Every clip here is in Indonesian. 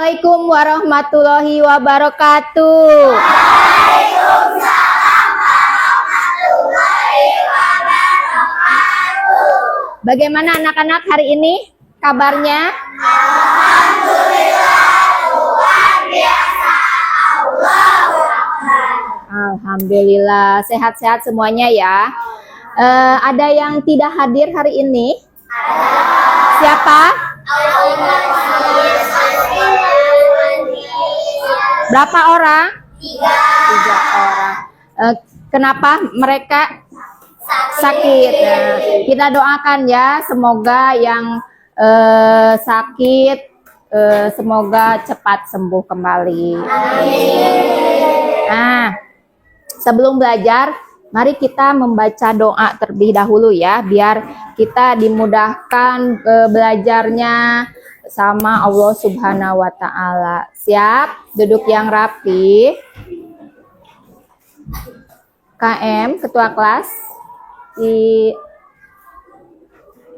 Assalamualaikum warahmatullahi wabarakatuh. Waalaikumsalam warahmatullahi wabarakatuh. Bagaimana anak-anak hari ini kabarnya? Alhamdulillah, luar biasa. Allahu Akbar. Alhamdulillah, sehat-sehat semuanya ya. Ada yang tidak hadir hari ini? Siapa? Berapa orang? 3 orang. Kenapa mereka sakit? Nah, kita doakan ya, semoga yang sakit semoga cepat sembuh kembali. Nah, sebelum belajar, mari kita membaca doa terlebih dahulu ya, biar kita dimudahkan belajarnya sama Allah Subhanahu wa Ta'ala. Siap? Duduk yang rapi. KM, ketua kelas.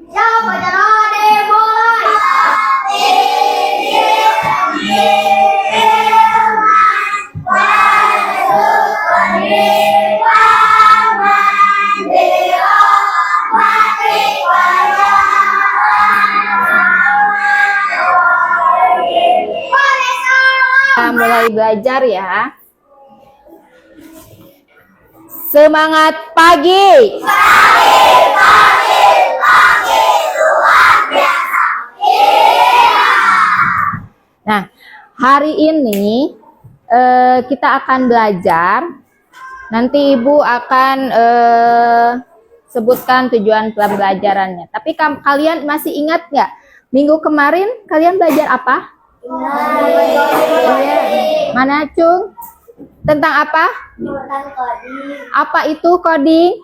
Siapa jalane mulai? Kita mulai belajar ya. Semangat pagi. Nah, hari ini kita akan belajar. Nanti Ibu akan sebutkan tujuan pembelajarannya. Tapi kalian masih ingat nggak? Minggu kemarin kalian belajar apa? Mana Cung? Tentang apa? Apa itu coding?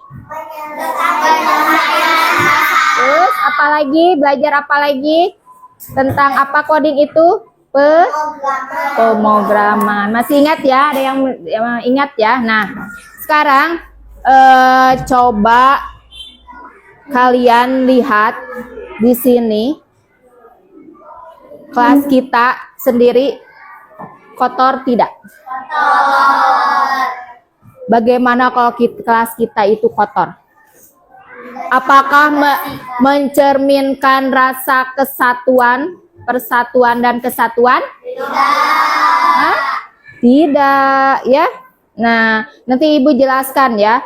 Terus apa lagi? Belajar apa lagi? Tentang apa coding itu? Pemrograman. Masih ingat ya? Ada yang ingat ya? Nah, sekarang coba kalian lihat di sini. Kelas kita sendiri kotor tidak? Bagaimana kalau kelas kita itu kotor? Apakah mencerminkan rasa kesatuan, persatuan dan kesatuan? Tidak. Tidak ya. Nah, nanti Ibu jelaskan ya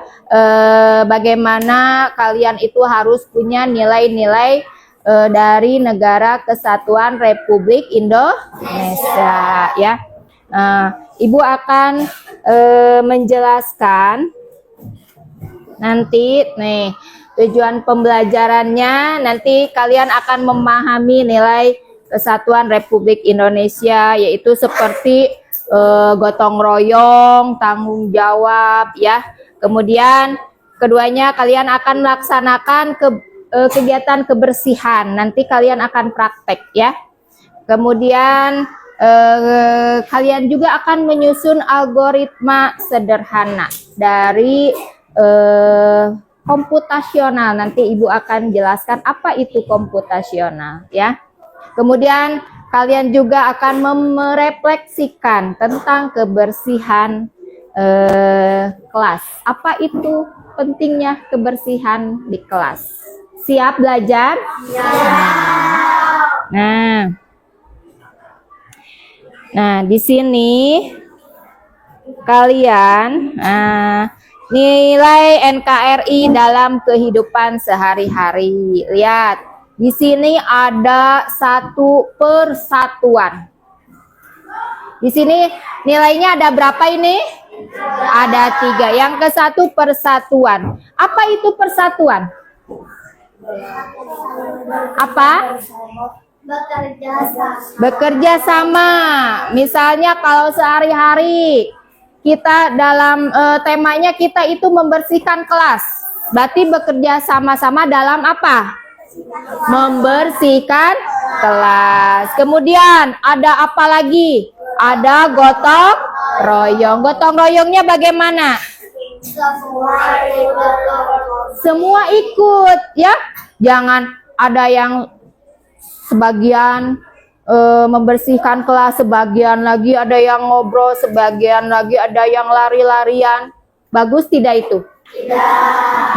bagaimana kalian itu harus punya nilai-nilai dari Negara Kesatuan Republik Indonesia ya. Ibu akan menjelaskan nanti nih tujuan pembelajarannya. Nanti kalian akan memahami nilai Kesatuan Republik Indonesia, yaitu seperti gotong royong, tanggung jawab ya. Kemudian keduanya kalian akan melaksanakan kegiatan kebersihan. Nanti kalian akan praktek ya. Kemudian kalian juga akan menyusun algoritma sederhana dari komputasional. Nanti Ibu akan jelaskan apa itu komputasional ya. Kemudian kalian juga akan merefleksikan tentang kebersihan kelas. Apa itu pentingnya kebersihan di kelas? Siap belajar? Nah, di sini kalian nilai NKRI dalam kehidupan sehari-hari. Lihat, di sini ada satu persatuan. Di sini nilainya ada berapa ini? Ada 3. Yang ke satu persatuan. Apa itu persatuan? Apa? Bekerja sama. Misalnya kalau sehari-hari kita dalam temanya kita itu membersihkan kelas. Berarti bekerja sama-sama dalam apa? Membersihkan kelas. Kemudian ada apa lagi? Ada gotong royong. Gotong royongnya bagaimana? Semua ikut ya. Jangan ada yang sebagian membersihkan kelas, sebagian lagi ada yang ngobrol, sebagian lagi ada yang lari-larian. Bagus tidak itu? Tidak.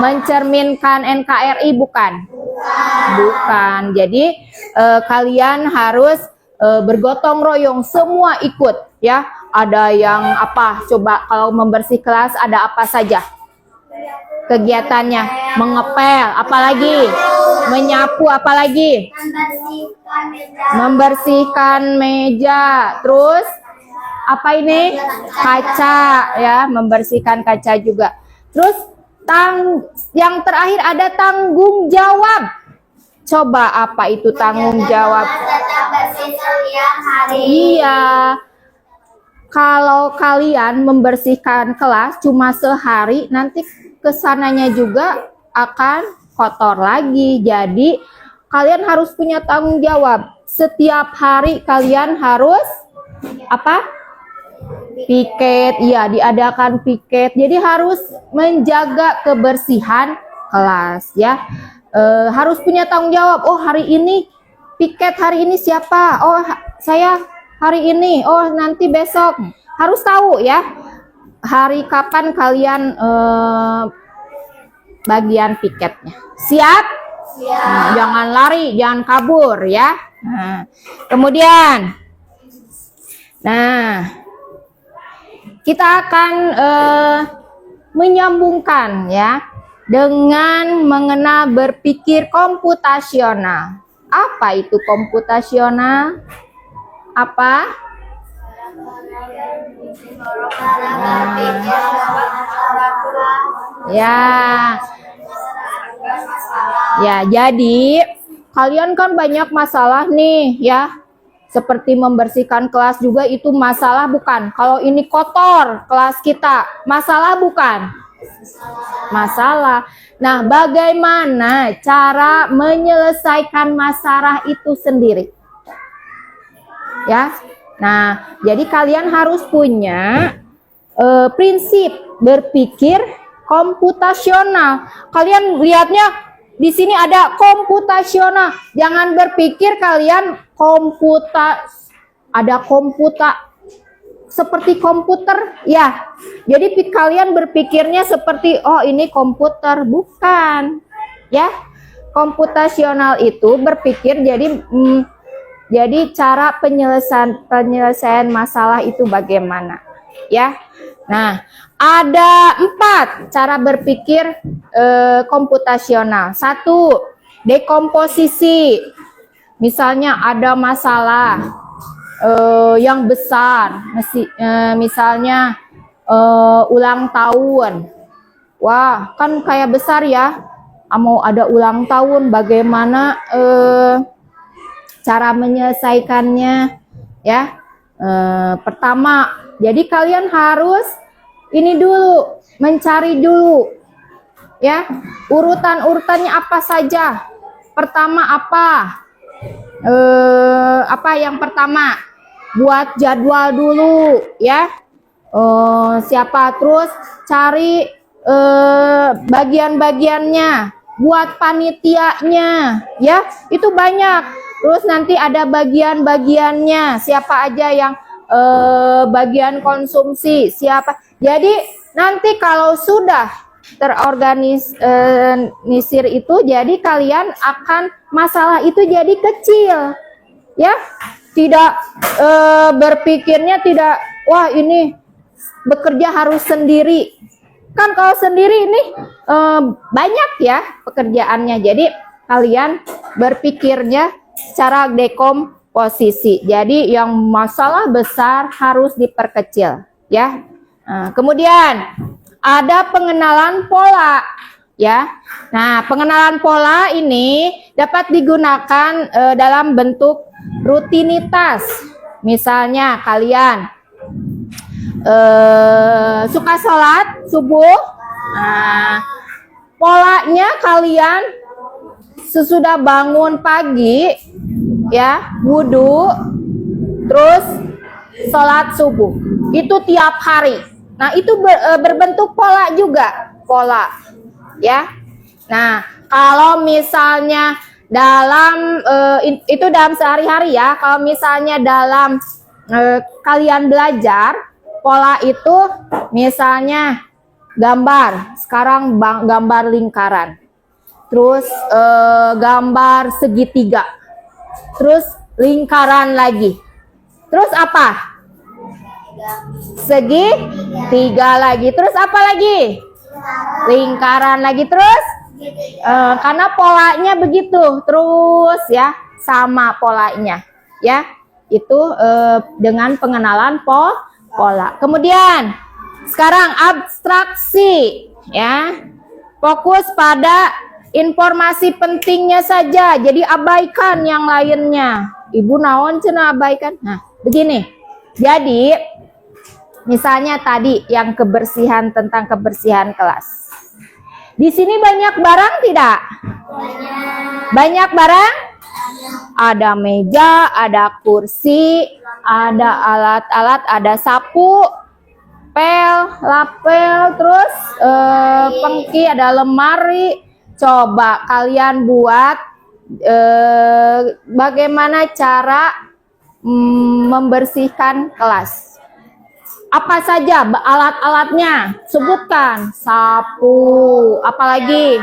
Mencerminkan NKRI bukan? Bukan. Jadi kalian harus bergotong royong, semua ikut ya. Ada yang apa? Coba kalau membersih kelas ada apa saja? Kegiatannya mengepel, apalagi menyapu, apalagi membersihkan meja, terus apa ini, kaca ya, membersihkan kaca juga. Terus yang terakhir ada tanggung jawab. Coba apa itu tanggung jawab? Iya, kalau kalian membersihkan kelas cuma sehari, nanti kesananya juga akan kotor lagi. Jadi kalian harus punya tanggung jawab. Setiap hari kalian harus apa? Piket, ya, diadakan piket. Jadi harus menjaga kebersihan kelas ya. Harus punya tanggung jawab. Oh, hari ini piket, hari ini siapa? Oh, saya hari ini. Oh, nanti besok. Harus tahu ya. Hari kapan kalian bagian piketnya. Siap? Siap. Nah, jangan lari, jangan kabur ya. Nah, kemudian, kita akan menyambungkan ya dengan mengenal berpikir komputasional. Apa itu komputasional? Apa? Ya, jadi kalian kan banyak masalah nih ya. Seperti membersihkan kelas juga itu masalah bukan? Kalau ini kotor kelas kita, masalah bukan? Masalah. Nah, bagaimana cara menyelesaikan masalah itu sendiri? Ya. Nah, jadi kalian harus punya prinsip berpikir komputasional. Kalian lihatnya di sini ada komputasional. Jangan berpikir kalian ada komputer seperti komputer ya. Jadi kalian berpikirnya seperti oh ini komputer, bukan. Ya. Komputasional itu berpikir jadi cara penyelesaian masalah itu bagaimana ya. Nah, ada 4 cara berpikir komputasional. 1, dekomposisi. Misalnya ada masalah yang besar, misalnya ulang tahun. Wah, kan kayak besar ya. Mau ada ulang tahun, bagaimana cara menyelesaikannya ya. Pertama, jadi kalian harus ini dulu, mencari dulu ya, urutannya apa saja. Pertama apa yang pertama, buat jadwal dulu ya. Siapa, terus cari bagian-bagiannya, buat panitianya ya, itu banyak. Terus nanti ada bagian-bagiannya, siapa aja yang bagian konsumsi, siapa. Jadi nanti kalau sudah terorganisir itu, jadi kalian akan masalah itu jadi kecil ya. Tidak berpikirnya tidak, wah ini bekerja harus sendiri. Kan kalau sendiri ini banyak ya pekerjaannya. Jadi kalian berpikirnya secara dekomposisi. Jadi yang masalah besar harus diperkecil ya. Kemudian ada pengenalan pola ya. Nah, pengenalan pola ini dapat digunakan dalam bentuk rutinitas. Misalnya kalian suka sholat subuh. Nah, polanya kalian sesudah bangun pagi ya, wudhu, terus sholat subuh. Itu tiap hari. Nah, itu berbentuk pola juga, pola ya. Nah, kalau misalnya dalam itu dalam sehari-hari ya. Kalau misalnya dalam kalian belajar, pola itu misalnya gambar, sekarang gambar lingkaran, terus gambar segitiga, terus lingkaran lagi, terus apa? Segitiga lagi, terus apa lagi? Lingkaran lagi, terus karena polanya begitu terus ya, sama polanya ya. Itu dengan pengenalan pola. Kemudian sekarang abstraksi ya. Fokus pada informasi pentingnya saja. Jadi abaikan yang lainnya. Ibu naon cenah abaikan. Nah, begini. Jadi misalnya tadi yang kebersihan, tentang kebersihan kelas. Di sini banyak barang tidak? Banyak barang? Ada meja, ada kursi, ada alat-alat, ada sapu, pel, lapel, terus pengki, ada lemari. Coba kalian buat bagaimana cara membersihkan kelas. Apa saja alat-alatnya? Sebutkan. Sapu, apalagi?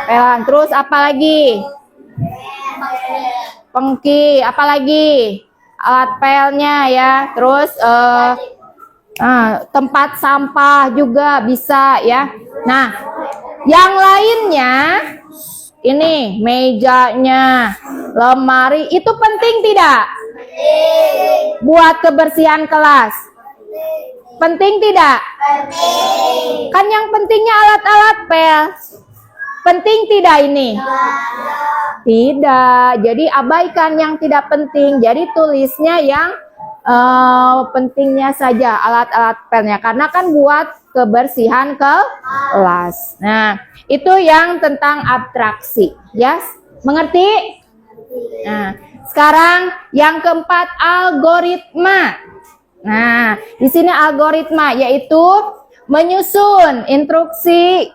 Pelan, terus apalagi? Pengki, apalagi? Alat pelnya ya. Terus tempat sampah juga bisa ya. Nah, yang lainnya ini mejanya, lemari, itu penting tidak? Buat kebersihan kelas. Penting tidak? Kan yang pentingnya alat-alat pel. Penting tidak ini? Tidak. Jadi abaikan yang tidak penting. Jadi tulisnya yang pentingnya saja, alat-alat pelnya. Karena kan buat kebersihan kelas. Nah, itu yang tentang abstraksi. Ya, mengerti? Nah, sekarang yang keempat, algoritma. Nah, di sini algoritma yaitu menyusun instruksi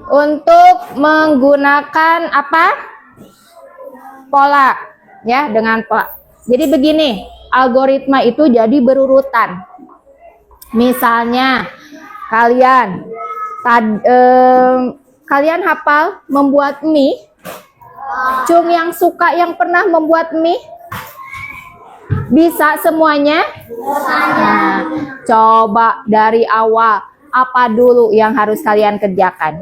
untuk menggunakan apa? Pola, ya, dengan pola. Jadi begini, algoritma itu jadi berurutan. Misalnya kalian hafal membuat mie? Cung yang suka yang pernah membuat mie? Bisa semuanya? Nah, coba dari awal apa dulu yang harus kalian kerjakan?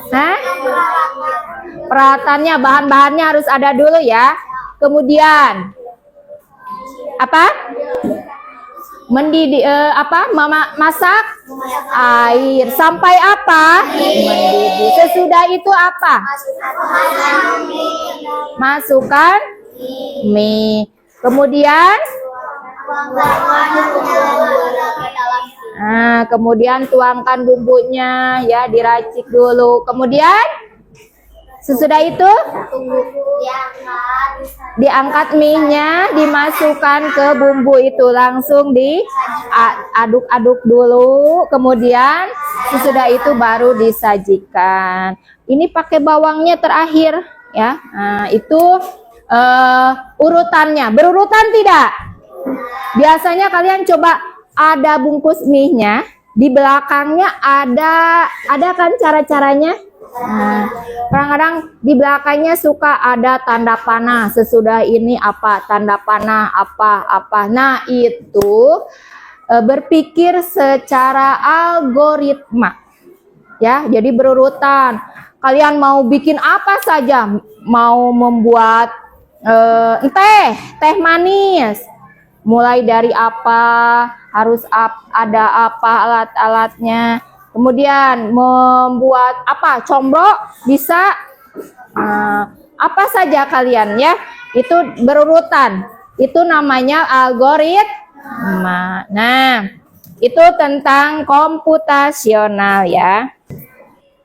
Hah? Peralatannya, bahan-bahannya harus ada dulu ya. Kemudian apa? Mendidih masak air sampai apa? Mendidih. Sesudah itu apa? Masukkan mie. Kemudian kemudian tuangkan bumbunya ya, diracik dulu. Kemudian sesudah itu diangkat mie-nya, dimasukkan ke bumbu itu, langsung diaduk-aduk dulu. Kemudian sesudah itu baru disajikan. Ini pakai bawangnya terakhir ya. Nah, itu urutannya. Berurutan tidak? Biasanya kalian coba, ada bungkus mie-nya, di belakangnya ada kan cara-caranya. Nah, kadang-kadang di belakangnya suka ada tanda panah. Sesudah ini apa? Tanda panah apa. Nah, itu berpikir secara algoritma. Ya, jadi berurutan. Kalian mau bikin apa saja, mau membuat teh manis, mulai dari apa, harus ada apa alat-alatnya. Kemudian membuat apa, combro bisa, apa saja kalian ya, itu berurutan. Itu namanya algoritma. Nah, itu tentang komputasional ya.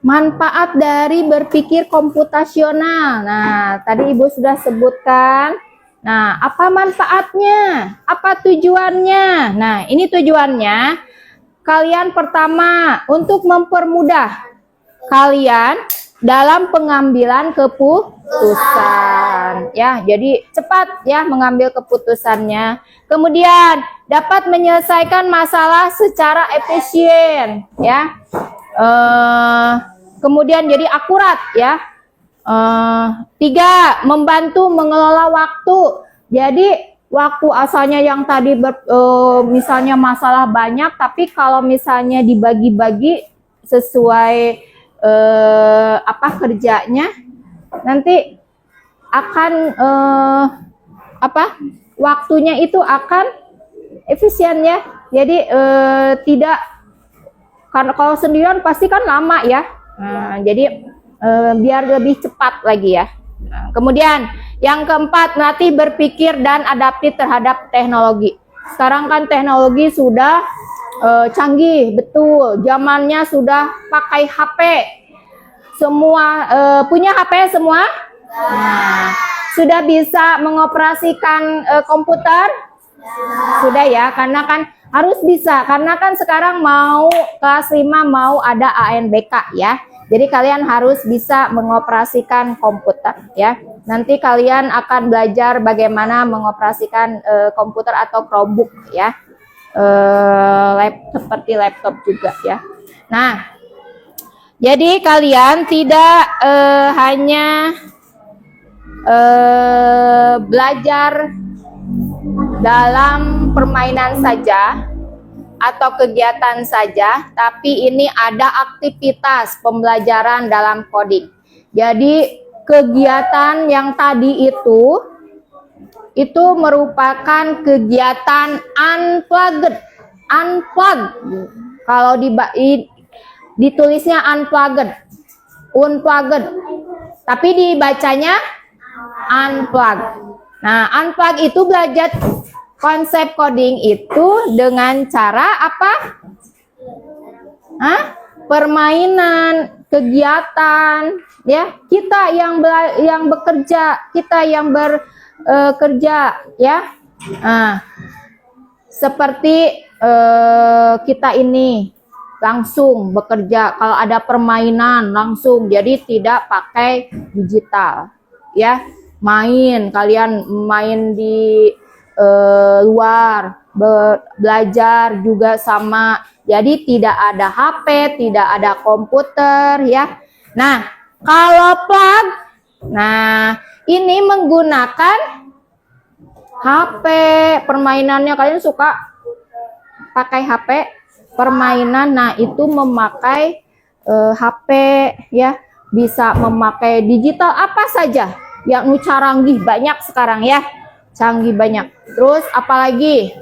Manfaat dari berpikir komputasional. Nah, tadi Ibu sudah sebutkan. Nah, apa manfaatnya? Apa tujuannya? Nah, ini tujuannya. Kalian pertama untuk mempermudah kalian dalam pengambilan keputusan ya. Jadi cepat ya mengambil keputusannya. Kemudian dapat menyelesaikan masalah secara efisien ya. Kemudian jadi akurat ya. 3, membantu mengelola waktu. Jadi waktu asalnya yang tadi misalnya masalah banyak, tapi kalau misalnya dibagi-bagi sesuai apa kerjanya, nanti akan waktunya itu akan efisien ya. Jadi tidak, karena kalau sendirian pasti kan lama ya. Jadi biar lebih cepat lagi ya. Nah, kemudian yang keempat, melatih berpikir dan adaptif terhadap teknologi. Sekarang kan teknologi sudah canggih, betul. Zamannya sudah pakai HP. Semua punya HP semua? Nah, sudah bisa mengoperasikan komputer? Sudah ya, karena kan harus bisa. Karena kan sekarang mau kelas 5 mau ada ANBK ya. Jadi kalian harus bisa mengoperasikan komputer ya. Nanti kalian akan belajar bagaimana mengoperasikan komputer atau Chromebook ya. Seperti laptop juga ya. Nah, jadi kalian tidak hanya belajar dalam permainan saja atau kegiatan saja, tapi ini ada aktivitas pembelajaran dalam coding. Jadi kegiatan yang tadi itu merupakan kegiatan unplugged. Kalau ditulisnya unplugged, tapi dibacanya unplugged. Nah, unplugged itu belajar konsep coding itu dengan cara apa? Permainan, kegiatan, ya. Kita yang bekerja, kita yang bekerja, ya. Seperti kita ini langsung bekerja. Kalau ada permainan langsung, jadi tidak pakai digital, ya. Kalian main di luar, belajar juga sama. Jadi tidak ada HP, tidak ada komputer ya. Nah, kalau plug, nah ini menggunakan HP. Permainannya kalian suka pakai HP permainan. Nah, itu memakai HP ya. Bisa memakai digital apa saja yang canggih banyak sekarang ya. Canggih banyak. Terus apalagi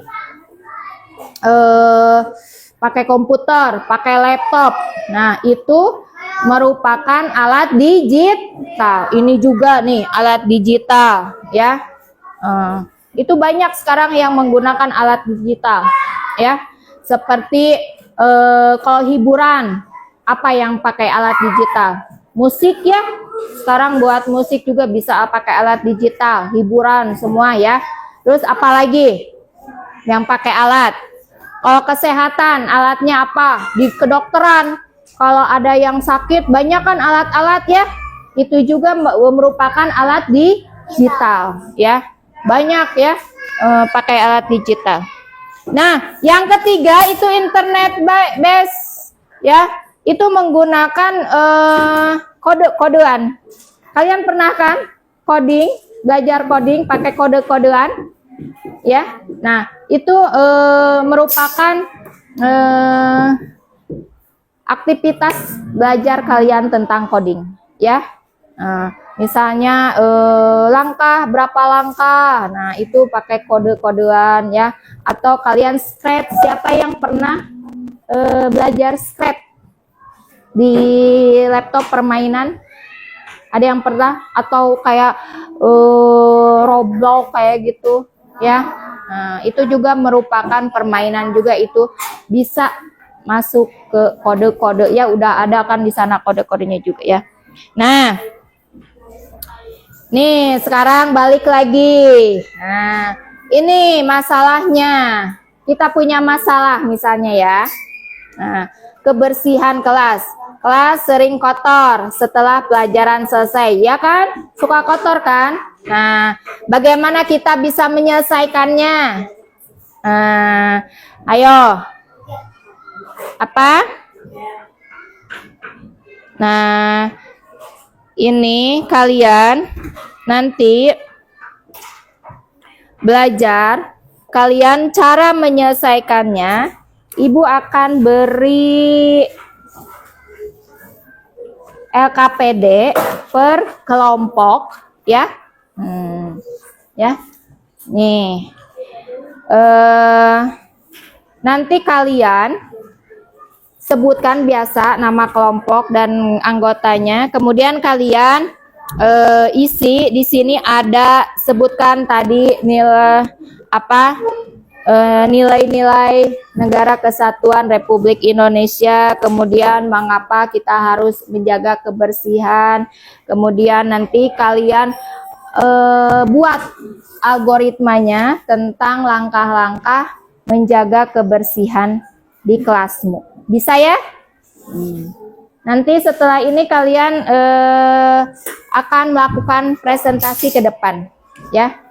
pakai komputer, pakai laptop. Nah, itu merupakan alat digital. Ini juga nih alat digital ya. Itu banyak sekarang yang menggunakan alat digital ya. Seperti kalau hiburan, apa yang pakai alat digital? Musik ya. Sekarang buat musik juga bisa pakai alat digital, hiburan semua ya. Terus apalagi yang pakai alat? Kalau kesehatan, alatnya apa? Di kedokteran, kalau ada yang sakit, banyak kan alat-alat ya. Itu juga merupakan alat digital ya. Banyak ya pakai alat digital. Nah, yang ketiga itu internet based ya. Itu menggunakan kode-kodean. Kalian pernah kan coding, belajar coding pakai kode-kodean? Ya. Nah, itu merupakan aktivitas belajar kalian tentang coding, ya. Misalnya langkah berapa langkah. Nah, itu pakai kode-kodean ya. Atau kalian scratch, siapa yang pernah belajar scratch di laptop permainan? Ada yang pernah? Atau kayak Roblox kayak gitu ya. Nah, itu juga merupakan permainan juga, itu bisa masuk ke kode-kode ya. Udah ada kan di sana kode-kodenya juga ya. Nah, nih sekarang balik lagi. Nah, ini masalahnya. Kita punya masalah misalnya ya. Nah, kebersihan kelas. Kelas sering kotor setelah pelajaran selesai, ya kan? Suka kotor kan? Nah, bagaimana kita bisa menyelesaikannya? Ayo. Apa? Nah, ini kalian nanti belajar, kalian cara menyelesaikannya. Ibu akan beri LKPD per kelompok, ya. Ya. Nih. Nanti kalian sebutkan biasa nama kelompok dan anggotanya. Kemudian kalian isi di sini ada sebutkan tadi nilai apa? Nilai-nilai Negara Kesatuan Republik Indonesia, kemudian mengapa kita harus menjaga kebersihan, kemudian nanti kalian buat algoritmanya tentang langkah-langkah menjaga kebersihan di kelasmu. Bisa ya? Nanti setelah ini kalian akan melakukan presentasi ke depan, ya.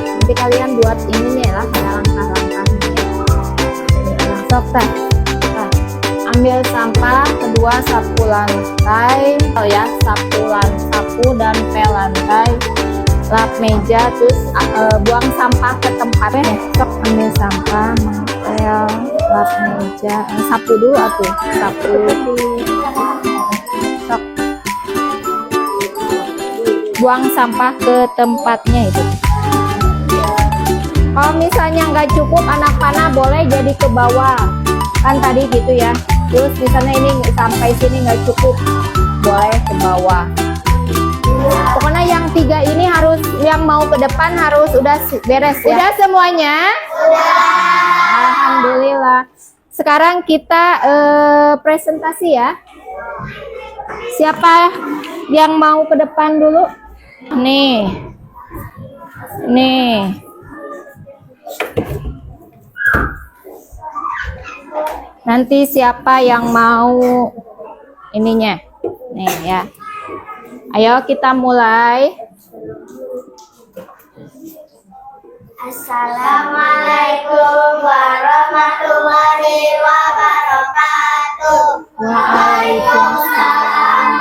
Nanti kalian buat ininya lah, ada langkah-langkahnya. Sok teh. Ambil sampah, kedua sapu lantai, ya, sapu dan pel lantai, lap meja, terus buang sampah ke tempatnya. Sok ambil sampah, pel, lap meja, sapu dulu atuh, sapu. Sok buang sampah ke tempatnya itu. Kalau misalnya nggak cukup anak panah boleh jadi ke bawah, kan tadi gitu ya. Terus misalnya ini sampai sini nggak cukup, boleh ke bawah. Pokoknya yang 3 ini harus, yang mau ke depan harus udah beres ya. Udah semuanya? Udah. Alhamdulillah. Sekarang kita presentasi ya. Siapa yang mau ke depan dulu? Nih. Nanti siapa yang mau ininya? Nih ya. Ayo kita mulai. Assalamualaikum warahmatullahi wabarakatuh. Waalaikumsalam.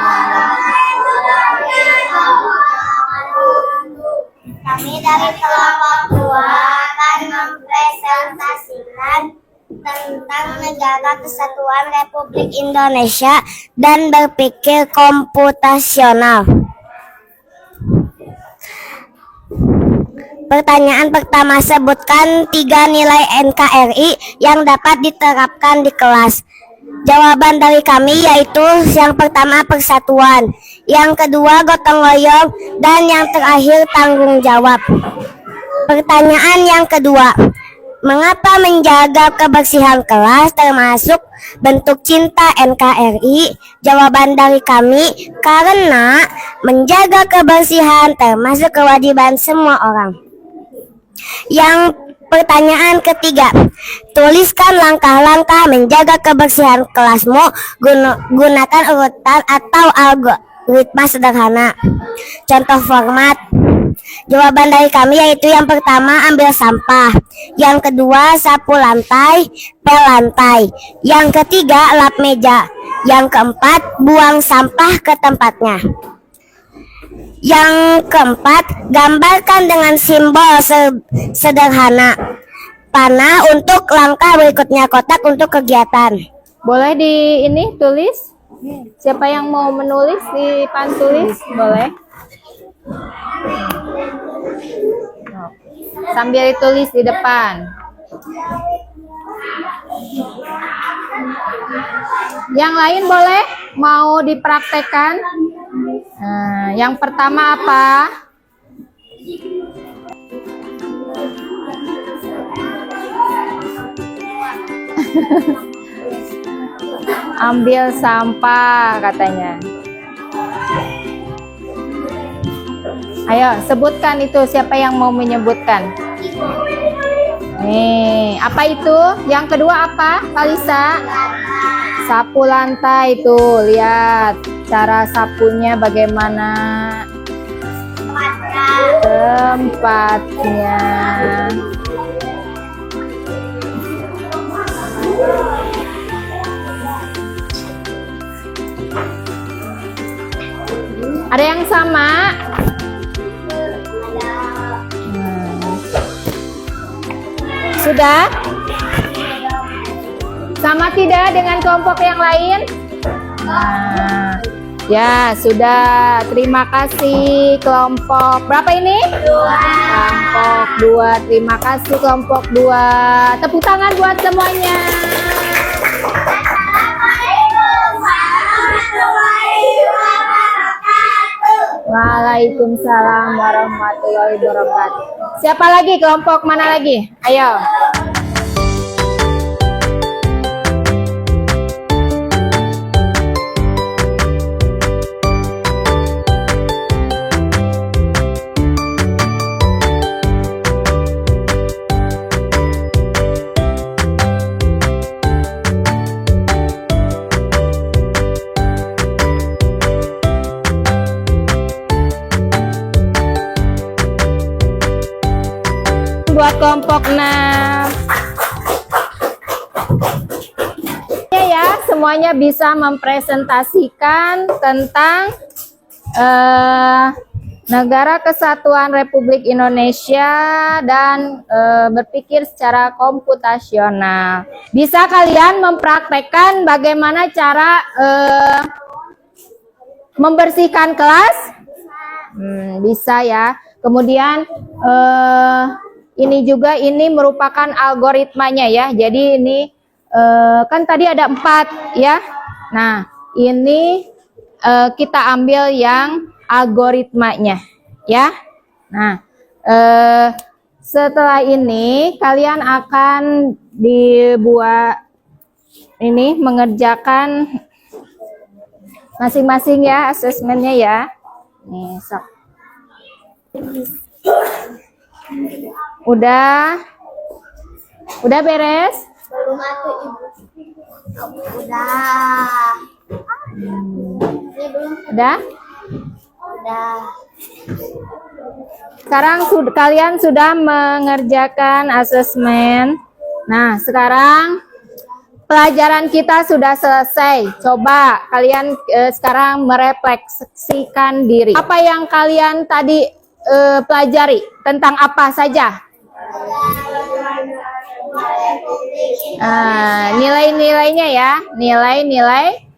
Kami dari kelompok 2 akan mempresentasikan tentang Negara Kesatuan Republik Indonesia dan berpikir komputasional. Pertanyaan pertama, sebutkan 3 nilai NKRI yang dapat diterapkan di kelas. Jawaban dari kami yaitu yang pertama persatuan, yang kedua gotong royong, dan yang terakhir tanggung jawab. Pertanyaan yang kedua, mengapa menjaga kebersihan kelas termasuk bentuk cinta NKRI? Jawaban dari kami, karena menjaga kebersihan termasuk kewajiban semua orang. Yang pertanyaan ketiga, tuliskan langkah-langkah menjaga kebersihan kelasmu, gunakan urutan atau algoritma sederhana. Contoh format. Jawaban dari kami yaitu yang pertama ambil sampah, yang kedua sapu lantai, pel lantai, yang ketiga lap meja, yang keempat buang sampah ke tempatnya. Yang keempat, gambarkan dengan simbol sederhana panah untuk langkah berikutnya, kotak untuk kegiatan. Boleh di ini tulis? Siapa yang mau menulis di papan tulis? Boleh. Sambil ditulis di depan. Yang lain boleh? Mau dipraktekkan? Yang pertama apa? Ambil sampah katanya. Ayo sebutkan itu, siapa yang mau menyebutkan? Nih, apa itu? Yang kedua apa, Kalisa? Sapu lantai tuh, lihat cara sapunya bagaimana tempatnya. Ada yang sama? Sudah? Sama tidak dengan kelompok yang lain? Nah, ya sudah. Terima kasih kelompok berapa ini? 2. Kelompok 2. Terima kasih kelompok 2. Tepuk tangan buat semuanya. Waalaikumsalam warahmatullahi wabarakatuh. Siapa lagi? Kelompok mana lagi? Ayo. Buat kelompok 6 ya, semuanya bisa mempresentasikan tentang Negara Kesatuan Republik Indonesia dan berpikir secara komputasional. Bisa kalian mempraktekkan bagaimana cara membersihkan kelas? Bisa ya. Kemudian ini juga merupakan algoritmanya ya. Jadi ini kan tadi ada 4 ya. Nah, ini kita ambil yang algoritmanya ya. Nah, setelah ini kalian akan dibuat ini mengerjakan masing-masing ya asesmennya ya. Nih, sok. Udah beres? Belum atuh Ibu. Udah. Ini belum. Udah? Udah. Sekarang kalian sudah mengerjakan asesmen. Nah, sekarang pelajaran kita sudah selesai. Coba kalian sekarang merefleksikan diri. Apa yang kalian tadi pelajari? Tentang apa saja? Nilai-nilainya ya. Nilai-nilai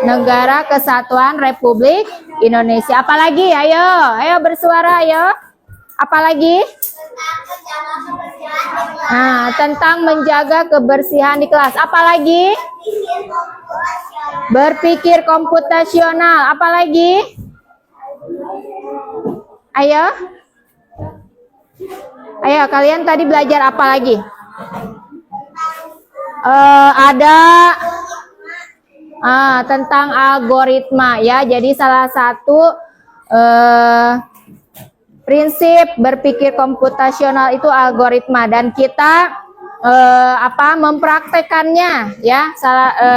Negara Kesatuan Republik Indonesia. Apalagi? Ayo bersuara, ayo. Apalagi? Nah, tentang menjaga kebersihan di kelas. Apalagi? Berpikir komputasional. Apalagi? Ayo. Ayo, kalian tadi belajar apa lagi? Ada tentang algoritma ya. Jadi salah satu prinsip berpikir komputasional itu algoritma, dan kita mempraktekannya ya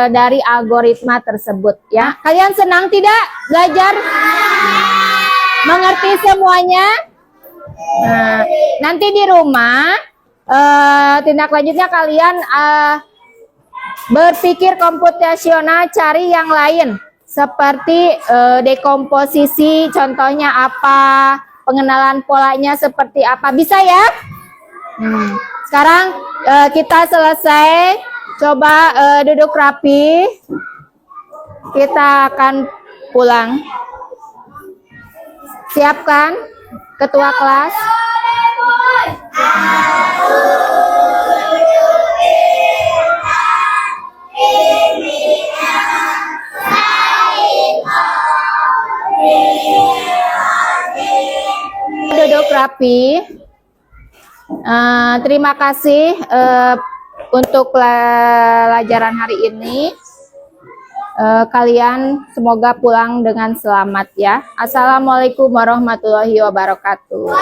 dari algoritma tersebut ya. Kalian senang tidak belajar? Mengerti semuanya? Nah, nanti di rumah tindak lanjutnya kalian berpikir komputasional, cari yang lain seperti dekomposisi, contohnya apa, pengenalan polanya seperti apa, bisa ya? Sekarang kita selesai, coba duduk rapi, kita akan pulang. Siapkan ketua kelas. Duduk rapi. Terima kasih untuk pelajaran hari ini kalian semoga pulang dengan selamat ya. Assalamualaikum warahmatullahi wabarakatuh.